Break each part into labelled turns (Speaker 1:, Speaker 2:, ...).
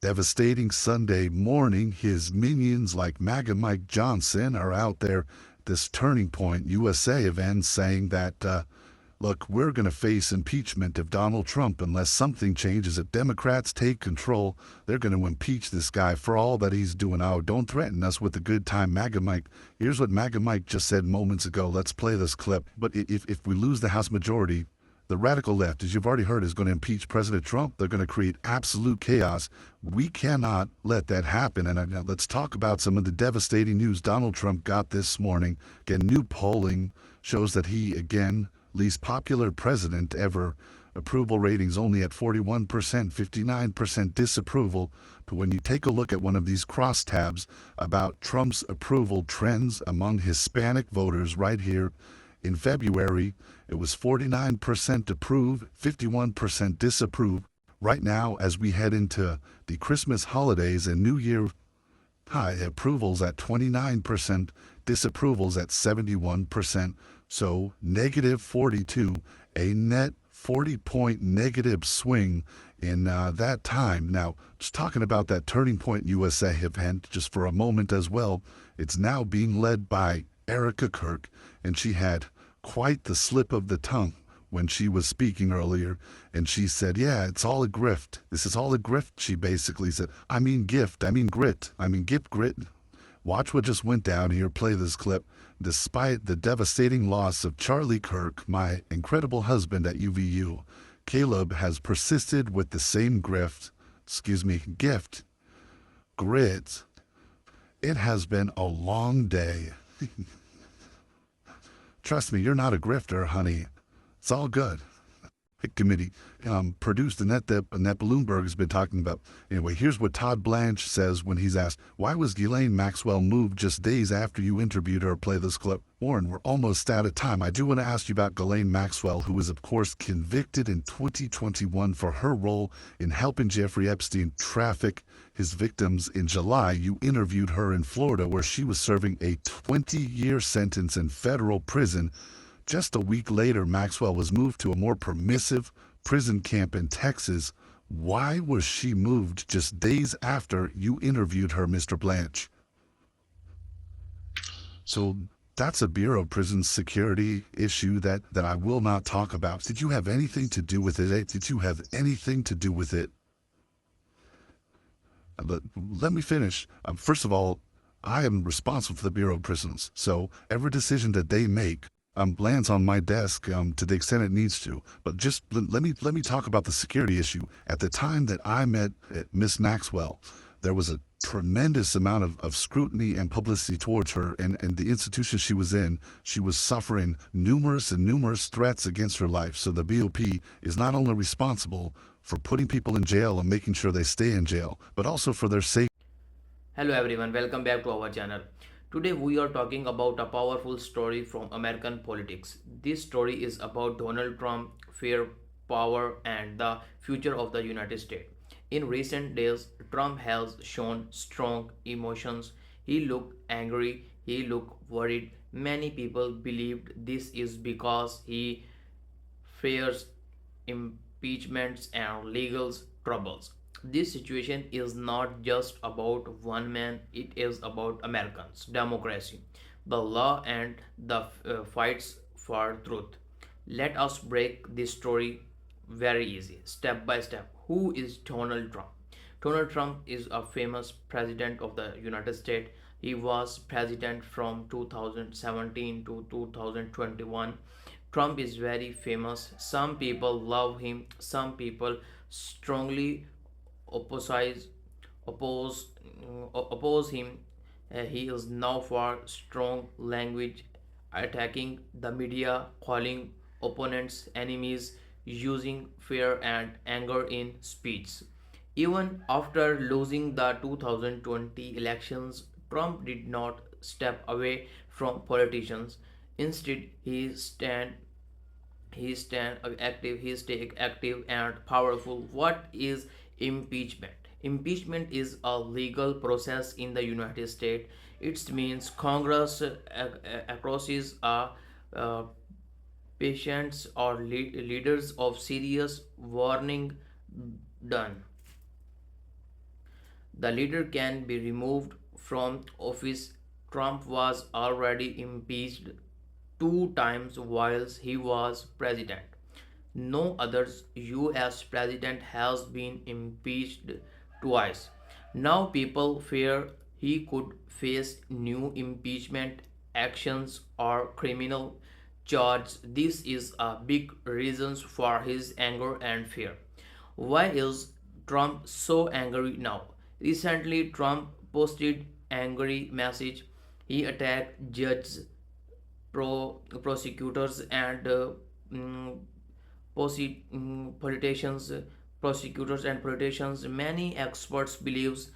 Speaker 1: Devastating Sunday morning, his minions like MAGA Mike Johnson are out there at this Turning Point USA event saying that, look, we're going to face impeachment of Donald Trump unless something changes. If Democrats take control, they're going to impeach this guy for all that he's doing. Oh, don't threaten us with a good time, MAGA Mike. Here's what MAGA Mike just said moments ago. Let's play this clip. But if we lose the House majority, the radical left, as you've already heard, is going to impeach President Trump. They're going to create absolute chaos. We cannot let that happen. And now let's talk about some of the devastating news Donald Trump got this morning. Again, new polling shows that he, again, least popular president ever. Approval ratings only at 41%, 59% disapproval. But when you take a look at one of these crosstabs about Trump's approval trends among Hispanic voters right here, in February, it was 49% approve, 51% disapprove. Right now, as we head into the Christmas holidays and New Year, high approvals at 29%, disapprovals at 71%. So negative 42, a net 40-point negative swing in that time. Now, just talking about that Turning Point USA event just for a moment as well, it's now being led by Erica Kirk, and she had quite the slip of the tongue when she was speaking earlier, and she said, yeah, it's all a grift. This is all a grift, she basically said. I mean gift, I mean grit, I mean gift grit. Watch what just went down here, play this clip. Despite the devastating loss of Charlie Kirk, my incredible husband at UVU, Caleb has persisted with the same gift, grit. It has been a long day. Trust me, you're not a grifter, honey. It's all good. Committee produced, and that Bloomberg has been talking about. Anyway, here's what Todd Blanche says when he's asked, why was Ghislaine Maxwell moved just days after you interviewed her? Play this clip. Warren, we're almost out of time. I do want to ask you about Ghislaine Maxwell, who was, of course, convicted in 2021 for her role in helping Jeffrey Epstein traffic his victims. In July, you interviewed her in Florida, where she was serving a 20-year sentence in federal prison. Just a week later, Maxwell was moved to a more permissive prison camp in Texas. Why was she moved just days after you interviewed her, Mr. Blanche? So that's a Bureau of Prison Security issue that I will not talk about. Did you have anything to do with it? Did you have anything to do with it? Let me finish. First of all, I am responsible for the Bureau of Prisons, so every decision that they make lands on my desk to the extent it needs to. But just let me talk about the security issue. At the time that I met Miss Maxwell, there was a tremendous amount of scrutiny and publicity towards her and the institution she was in. She was suffering numerous threats against her life. So the BOP is not only responsible for putting people in jail and making sure they stay in jail, but also for their safety.
Speaker 2: Hello everyone, welcome back to our channel. Today we are talking about a powerful story from American politics. This story is about Donald Trump, fear, power, and the future of the United States. In recent days, Trump has shown strong emotions. He looked angry, he looked worried. Many people believed this is because he fears impeachments and legal troubles. This situation is not just about one man, it is about Americans, democracy, the law, and the fights for truth. Let us break this story very easy, step by step. Who is Donald Trump? Donald Trump is a famous president of the United States. He was president from 2017 to 2021. Trump is very famous. Some people love him, some people strongly oppose oppose oppose him. He is now for strong language, attacking the media, calling opponents enemies, using fear and anger in speech. Even after losing the 2020 elections, Trump did not step away from politicians. Instead, he stay active and powerful. What is impeachment? Impeachment is a legal process in the United States. It means Congress acrosses uh, patients or leaders of serious warning done. The leader can be removed from office. Trump was already impeached two times whilst he was president. No other US president has been impeached twice. Now people fear he could face new impeachment actions or criminal charges. This is a big reason for his anger and fear. Why is Trump so angry now? Recently Trump posted angry message. He attacked judges, prosecutors and mm, politicians, prosecutors and politicians. Many experts believes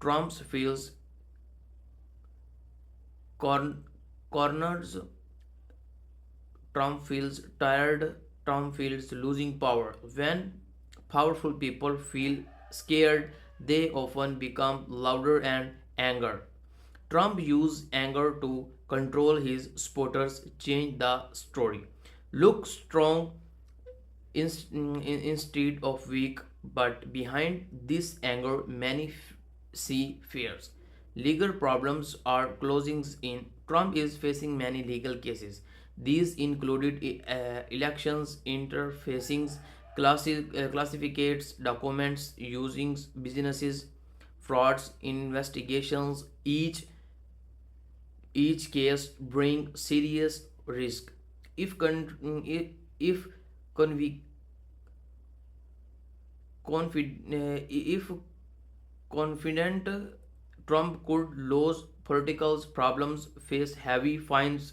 Speaker 2: Trump feels corn- corners. Trump feels tired. Trump feels losing power. When powerful people feel scared, they often become louder and anger. Trump used anger to control his supporters, change the story. Look strong instead of weak, but behind this anger, many see fears. Legal problems are closing in. Trump is facing many legal cases. These included elections, interfacings, classificates, documents, using businesses, frauds, investigations. Each case bring serious risk. If if convi- if confident, Trump could lose political problems, face heavy fines,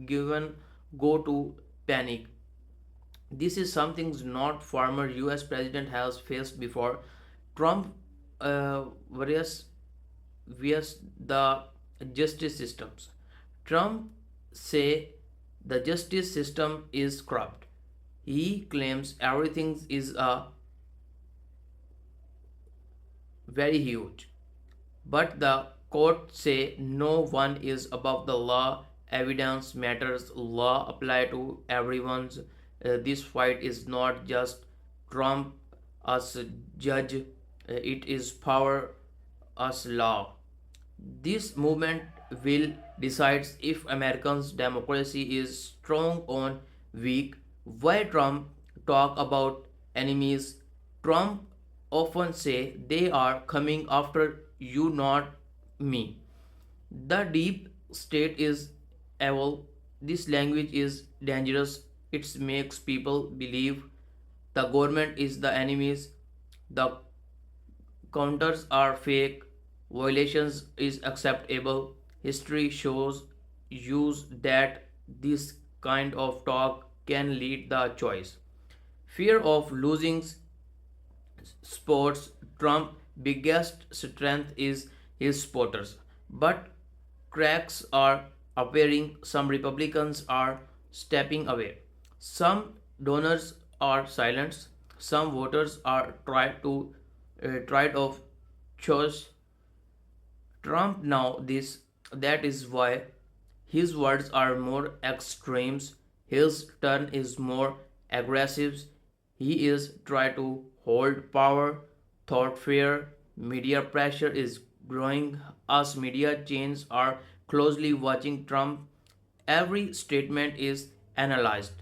Speaker 2: given go to panic. This is something not former US president has faced before. Trump various vs the justice systems. Trump say the justice system is corrupt. He claims everything is a very huge. But the court say no one is above the law. Evidence matters. Law apply to everyone's. This fight is not just Trump as judge. It is power as law. This movement will decide if Americans' democracy is strong or weak. Why Trump talk about enemies? Trump often say they are coming after you, not me. The deep state is evil. This language is dangerous. It makes people believe the government is the enemies. The counters are fake. Violations is acceptable. History shows use that this kind of talk can lead the choice. Fear of losing sports. Trump biggest strength is his supporters, but cracks are appearing. Some Republicans are stepping away, some donors are silenced, some voters are tried of choice Trump now. This that is why his words are more extremes. His turn is more aggressive. He is trying to hold power. Thought fear, media pressure is growing. Us media chains are closely watching Trump. Every statement is analyzed.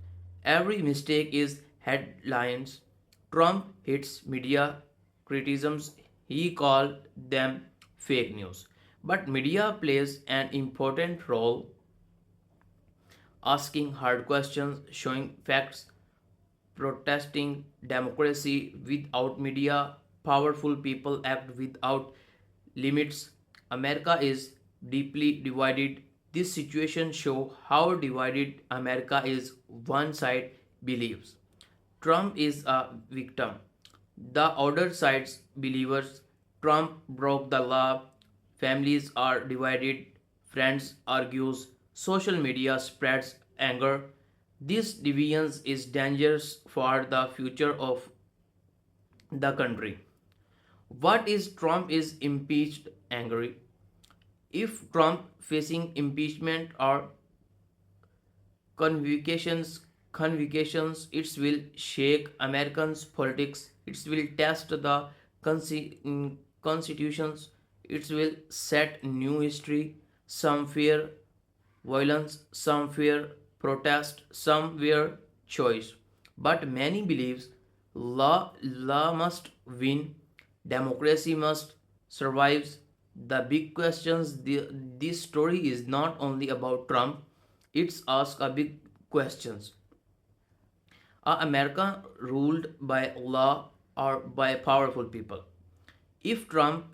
Speaker 2: Every mistake is headlines. Trump hits media criticisms. He called them fake news. But media plays an important role, asking hard questions, showing facts, protesting democracy without media. Powerful people act without limits. America is deeply divided. This situation shows how divided America is. One side believes Trump is a victim. The other side's believers Trump broke the law. Families are divided. Friends argues. Social media spreads anger. This division is dangerous for the future of the country. What is Trump is impeached angry? If Trump facing impeachment or convocations, it will shake Americans politics. It will test the constitutions. It will set new history. Some fear violence, some fear protest, some fear choice. But many believes law must win, democracy must survive. The big questions. This story is not only about Trump. It's ask a big questions. America ruled by law or by powerful people? If Trump,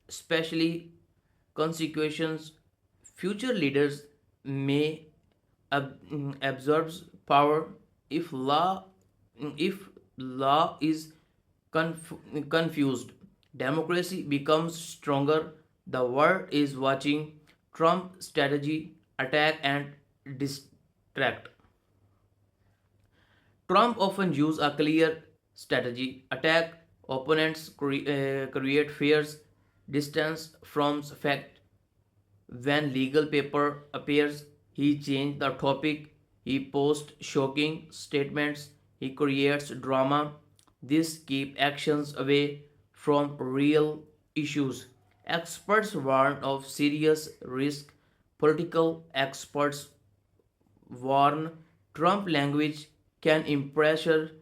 Speaker 2: especially consequences, future leaders may absorb power. If law is confused, democracy becomes stronger. The world is watching Trump strategy attack and distract. Trump often uses a clear strategy attack opponents, create fears, distance from fact. When legal paper appears, he changes the topic, he posts shocking statements, he creates drama. This keeps actions away from real issues. Experts warn of serious risk. Political experts warn Trump language can impressure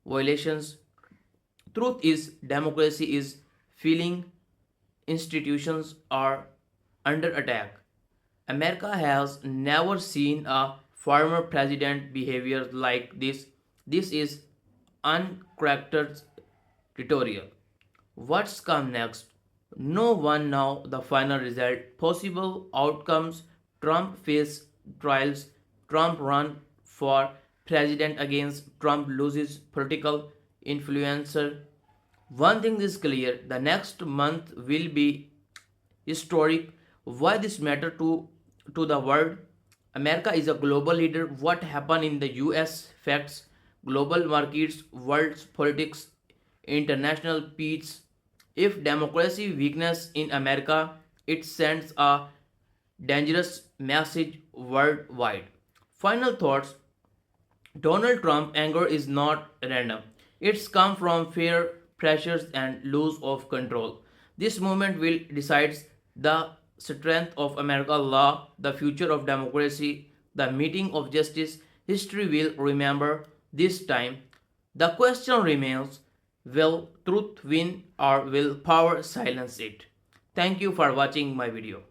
Speaker 2: violations. Truth is, democracy is feeling institutions are under attack. America has never seen a former president behavior like this. This is uncharacterized tutorial. What's come next? No one know the final result. Possible outcomes: Trump face trials, Trump run for president against Trump loses political influencer. One thing is clear: the next month will be historic. Why this matter to the world? America is a global leader. What happened in the US affects global markets, world politics, international peace. If democracy weakness in America, it sends a dangerous message worldwide. Final thoughts: Donald Trump anger is not random. It's come from fear, pressures, and lose of control. This movement will decide the strength of American law, the future of democracy, the meeting of justice. History will remember this time. The question remains: will truth win or will power silence it? Thank you for watching my video.